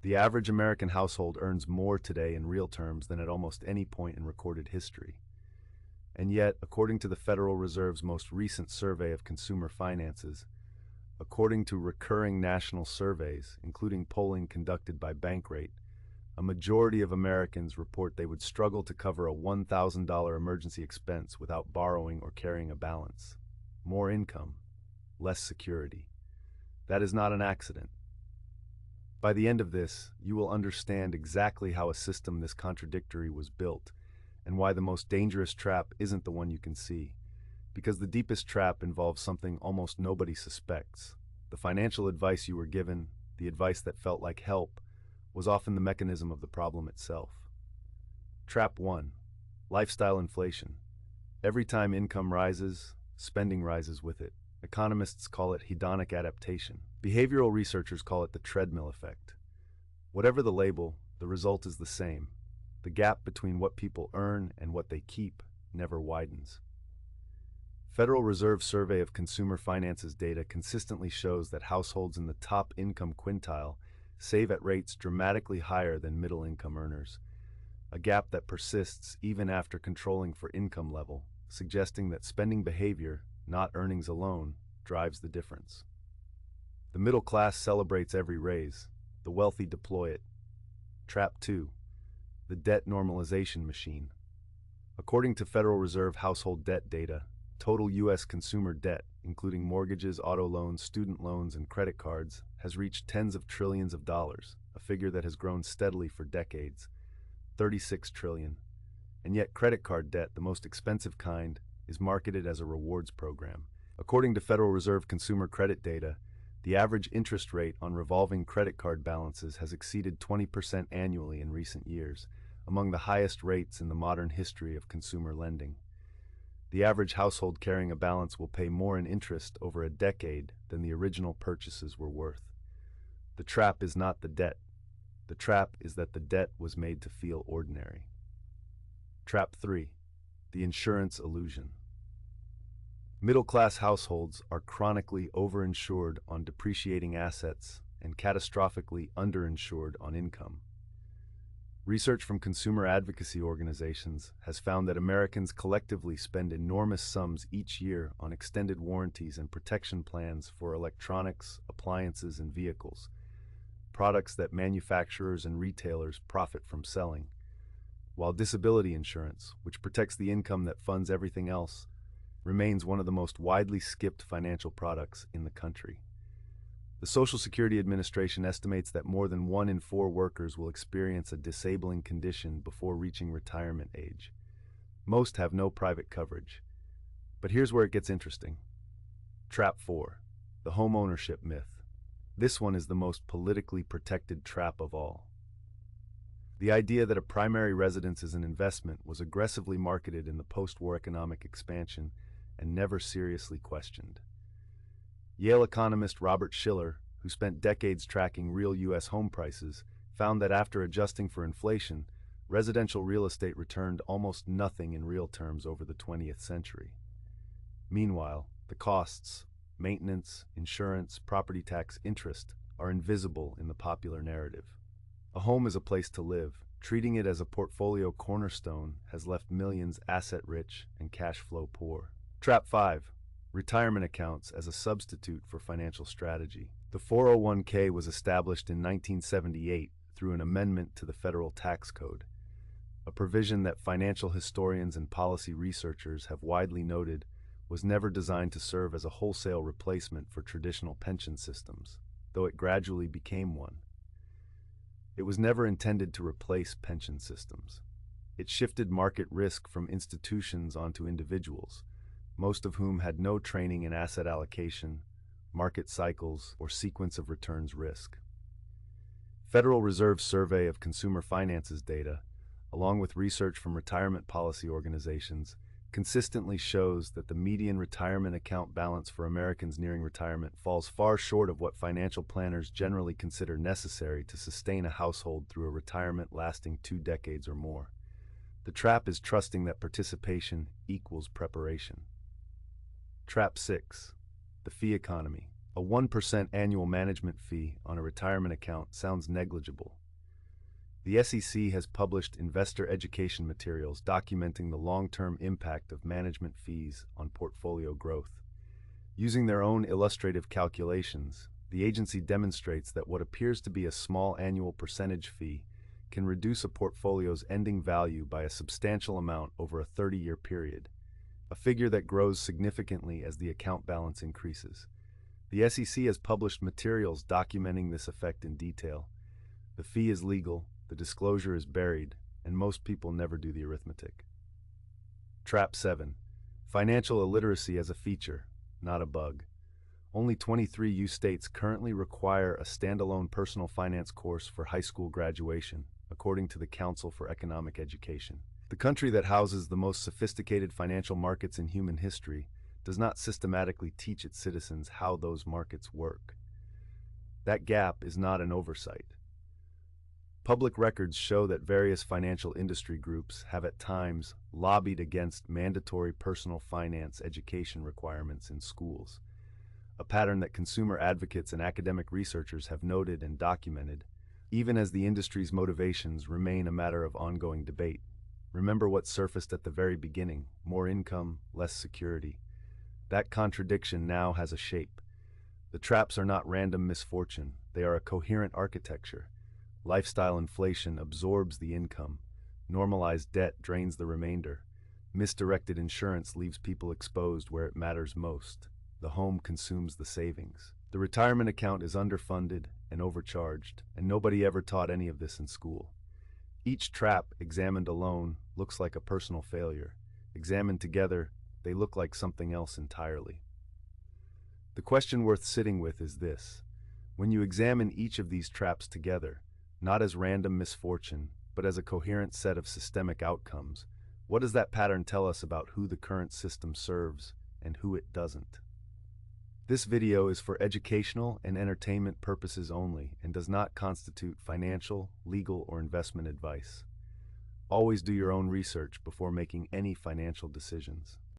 The average American household earns more today in real terms than at almost any point in recorded history. And yet, according to the Federal Reserve's most recent survey of consumer finances, according to recurring national surveys, including polling conducted by Bankrate, a majority of Americans report they would struggle to cover a $1,000 emergency expense without borrowing or carrying a balance. More income, less security. That is not an accident. By the end of this, you will understand exactly how a system this contradictory was built, and why the most dangerous trap isn't the one you can see. Because the deepest trap involves something almost nobody suspects. The financial advice you were given, the advice that felt like help, was often the mechanism of the problem itself. Trap 1. Lifestyle inflation. Every time income rises, spending rises with it. Economists call it hedonic adaptation. Behavioral researchers call it the treadmill effect. Whatever the label, the result is the same. The gap between what people earn and what they keep never widens. Federal Reserve survey of consumer finances data consistently shows that households in the top income quintile save at rates dramatically higher than middle-income earners, a gap that persists even after controlling for income level, suggesting that spending behavior, not earnings alone, drives the difference. The middle class celebrates every raise, the wealthy deploy it. Trap 2. The debt normalization machine. According to Federal Reserve household debt data, total U.S. consumer debt, including mortgages, auto loans, student loans, and credit cards, has reached tens of trillions of dollars, a figure that has grown steadily for decades, 36 trillion. And yet credit card debt, the most expensive kind, is marketed as a rewards program. According to Federal Reserve consumer credit data, the average interest rate on revolving credit card balances has exceeded 20% annually in recent years, among the highest rates in the modern history of consumer lending. The average household carrying a balance will pay more in interest over a decade than the original purchases were worth. The trap is not the debt. The trap is that the debt was made to feel ordinary. Trap 3. The insurance illusion. Middle-class households are chronically over-insured on depreciating assets and catastrophically under-insured on income. Research from consumer advocacy organizations has found that Americans collectively spend enormous sums each year on extended warranties and protection plans for electronics, appliances, and vehicles, products that manufacturers and retailers profit from selling, while disability insurance, which protects the income that funds everything else, remains one of the most widely skipped financial products in the country. The Social Security Administration estimates that more than 1 in 4 workers will experience a disabling condition before reaching retirement age. Most have no private coverage. But here's where it gets interesting. Trap 4. The homeownership myth. This one is the most politically protected trap of all. The idea that a primary residence is an investment was aggressively marketed in the post-war economic expansion and never seriously questioned. Yale economist Robert Shiller, who spent decades tracking real U.S. home prices, found that after adjusting for inflation, residential real estate returned almost nothing in real terms over the 20th century. Meanwhile, the costs, maintenance, insurance, property tax, interest, are invisible in the popular narrative. A home is a place to live. Treating it as a portfolio cornerstone has left millions asset-rich and cash flow poor. Trap 5. Retirement accounts as a substitute for financial strategy. The 401k was established in 1978 through an amendment to the federal tax code, a provision that financial historians and policy researchers have widely noted was never designed to serve as a wholesale replacement for traditional pension systems, though it gradually became one. It was never intended to replace pension systems. It shifted market risk from institutions onto individuals, most of whom had no training in asset allocation, market cycles, or sequence of returns risk. Federal Reserve survey of consumer finances data, along with research from retirement policy organizations, consistently shows that the median retirement account balance for Americans nearing retirement falls far short of what financial planners generally consider necessary to sustain a household through a retirement lasting 2 decades or more. The trap is trusting that participation equals preparation. Trap 6. The fee economy. A 1% annual management fee on a retirement account sounds negligible. The SEC has published investor education materials documenting the long-term impact of management fees on portfolio growth. Using their own illustrative calculations, the agency demonstrates that what appears to be a small annual percentage fee can reduce a portfolio's ending value by a substantial amount over a 30-year period, a figure that grows significantly as the account balance increases. The SEC has published materials documenting this effect in detail. The fee is legal, the disclosure is buried, and most people never do the arithmetic. Trap 7. Financial illiteracy as a feature, not a bug. Only 23 U.S. states currently require a standalone personal finance course for high school graduation, according to the Council for Economic Education. The country that houses the most sophisticated financial markets in human history does not systematically teach its citizens how those markets work. That gap is not an oversight. Public records show that various financial industry groups have at times lobbied against mandatory personal finance education requirements in schools, a pattern that consumer advocates and academic researchers have noted and documented, even as the industry's motivations remain a matter of ongoing debate. Remember what surfaced at the very beginning: more income, less security. That contradiction now has a shape. The traps are not random misfortune, they are a coherent architecture. Lifestyle inflation absorbs the income. Normalized debt drains the remainder. Misdirected insurance leaves people exposed where it matters most. The home consumes the savings. The retirement account is underfunded and overcharged, and nobody ever taught any of this in school. Each trap, examined alone, looks like a personal failure. Examined together, they look like something else entirely. The question worth sitting with is this: when you examine each of these traps together, not as random misfortune, but as a coherent set of systemic outcomes, what does that pattern tell us about who the current system serves and who it doesn't? This video is for educational and entertainment purposes only and does not constitute financial, legal, or investment advice. Always do your own research before making any financial decisions.